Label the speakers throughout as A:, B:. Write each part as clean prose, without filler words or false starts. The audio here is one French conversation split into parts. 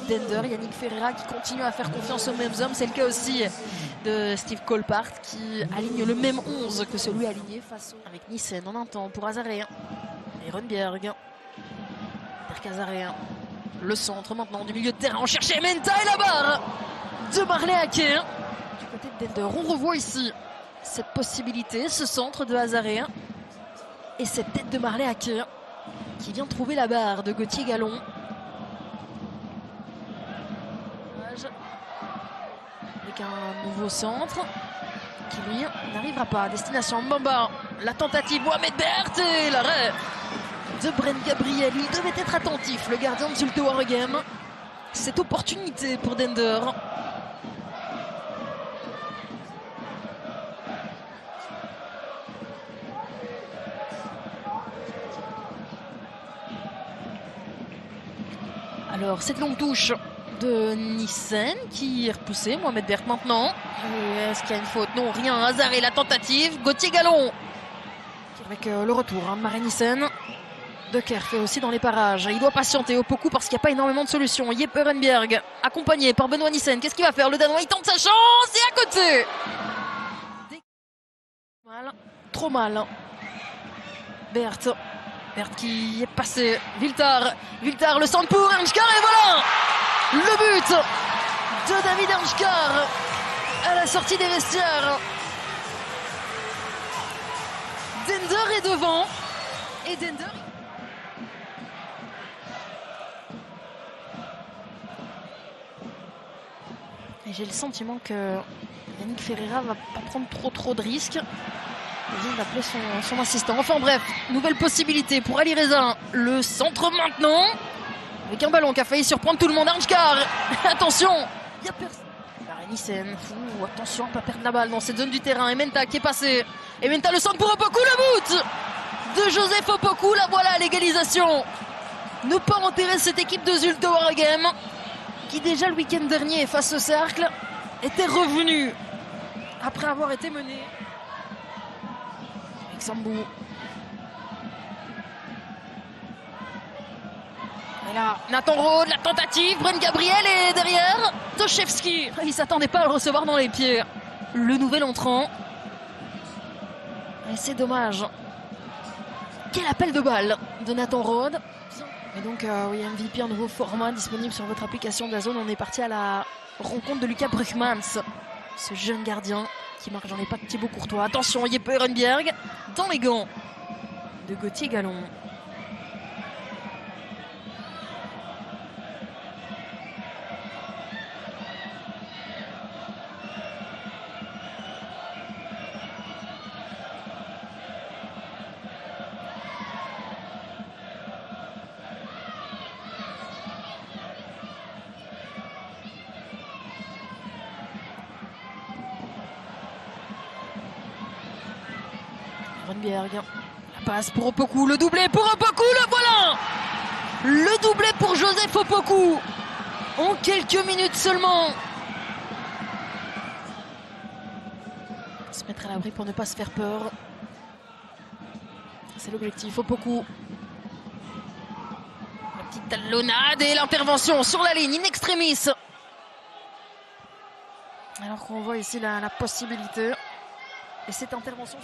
A: d'Ender. Yannick Ferreira qui continue à faire confiance aux mêmes hommes. C'est le cas aussi de Steve Colpart qui aligne le même 11 que celui aligné face au... avec Nissen en un temps pour Azaré. Et Runberg. Derkazaré. Le centre maintenant du milieu de terrain. On cherchait Menta et la barre de Marley Haquet. Du côté d'Ender, on revoit ici cette possibilité, ce centre de Azaré. Et cette tête de Marley Haquet qui vient de trouver la barre de Gauthier Gallon. Avec un nouveau centre qui lui n'arrivera pas. Destination Mbamba. La tentative Mohamed Berthe et l'arrêt de Brent Gabriel. Il devait être attentif, le gardien de Zulte Waregem. Cette opportunité pour Dender. Alors cette longue touche de Nissen qui est repoussée. Mohamed Berthe maintenant. Est-ce qu'il y a une faute? Non, rien. Azaré, la tentative. Gauthier Gallon avec le retour de Marais Nissen. Decker fait aussi dans les parages. Il doit patienter Opoku parce qu'il n'y a pas énormément de solutions. Jeppe Renberg accompagné par Benoît Nissen. Qu'est-ce qu'il va faire? Le Danois, il tente sa chance et à côté. Mal. Trop mal. Berthe qui est passé. Viltar, le centre pour Ernskar et voilà le but de David Ernskar à la sortie des vestiaires. Dender est devant et Dender. Et j'ai le sentiment que Yannick Ferreira va pas prendre trop de risques. Il vient d'appeler son assistant. Enfin bref, nouvelle possibilité pour Ali Reza. Le centre maintenant. Avec un ballon qui a failli surprendre tout le monde. Ernskar. Attention. Il y a personne. Nissen. Attention, pas perdre la balle dans cette zone du terrain. Ementa qui est passé. Ementa le centre pour Opoku. Le but de Joseph Opoku. La voilà, l'égalisation. Ne pas enterrer cette équipe de Zulte Waregem qui déjà le week-end dernier face au Cercle était revenu après avoir été mené. Sambou. Et là, Nathan Rode, la tentative. Brent Gabriel est derrière. Toshevski. Il ne s'attendait pas à le recevoir dans les pieds. Le nouvel entrant. Et c'est dommage. Quel appel de balle de Nathan Rode. Et donc, oui, MVP, un nouveau format disponible sur votre application DAZN. On est parti à la rencontre de Lucas Bruckmans, ce jeune gardien qui marque dans les pas de Thibaut Courtois. Attention, Jeppe Renberg dans les gants de Gauthier Gallon. Renberg, la passe pour Opoku, le doublé pour Opoku, le voilà! Le doublé pour Joseph Opoku en quelques minutes seulement. Se mettre à l'abri pour ne pas se faire peur. C'est l'objectif. Opoku. La petite talonnade et l'intervention sur la ligne in extremis. Alors qu'on voit ici la possibilité. Et cette intervention.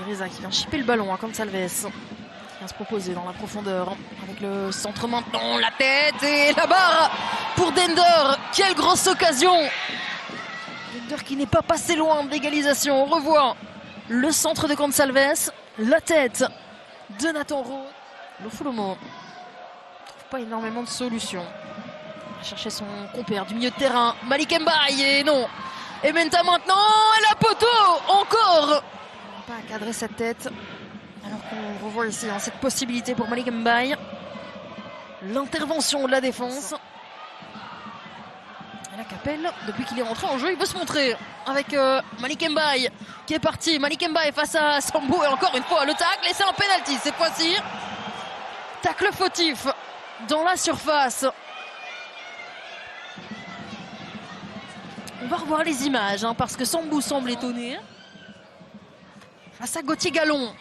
A: Reza qui vient chipper le ballon à Gonçalves. Qui vient se proposer dans la profondeur. Avec le centre maintenant, la tête et la barre pour Dender. Quelle grosse occasion! Dender qui n'est pas passé loin de l'égalisation. On revoit le centre de Gonçalves. La tête de Nathan Rode. Lofolomo ne trouve pas énormément de solutions. Il va chercher son compère du milieu de terrain. Malik Mbaye et non. Et Menta maintenant. Et la poteau encore. Pas à cadrer cette tête. Alors qu'on revoit ici cette possibilité pour Malik Mbaye. L'intervention de la défense. Et la Capelle, depuis qu'il est rentré en jeu, il veut se montrer avec Malik Mbaye qui est parti. Malik Mbaye face à Sambou et encore une fois le tacle. Et c'est un penalty cette fois-ci. Tacle fautif dans la surface. On va revoir les images parce que Sambou semble étonné. Face à Gauthier Gallon.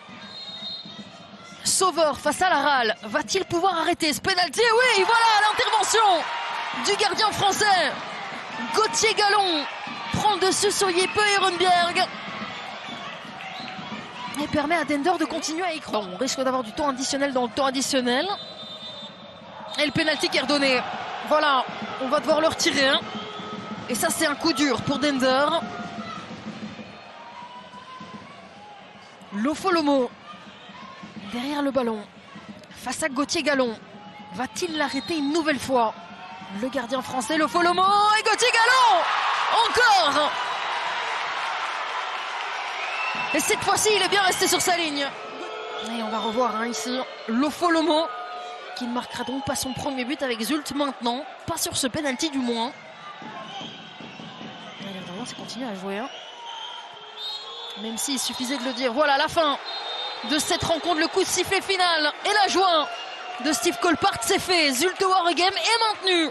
A: sauveur face à la râle. Va-t-il pouvoir arrêter ce pénalty? Oui, voilà l'intervention du gardien français. Gauthier Gallon prend le dessus sur Jeppe Ehrenberg et permet à Dender de continuer à y croire. On risque d'avoir du temps additionnel dans le temps additionnel. Et le pénalty qui est redonné. Voilà, on va devoir le retirer. Hein. Et ça, c'est un coup dur pour Dender. Lofolomo derrière le ballon face à Gauthier Gallon. Va-t-il l'arrêter une nouvelle fois? Le gardien français, Lofolomo et Gauthier Gallon encore. Et cette fois-ci, il est bien resté sur sa ligne. Et on va revoir hein, ici Lofolomo qui ne marquera donc pas son premier but avec Zulte maintenant. Pas sur ce penalty du moins. Il a vraiment continué à jouer. Hein. Même s'il suffisait de le dire. Voilà la fin de cette rencontre, le coup de sifflet final. Et la joie de Steve Colpart, c'est fait. Zulte Waregem est maintenu.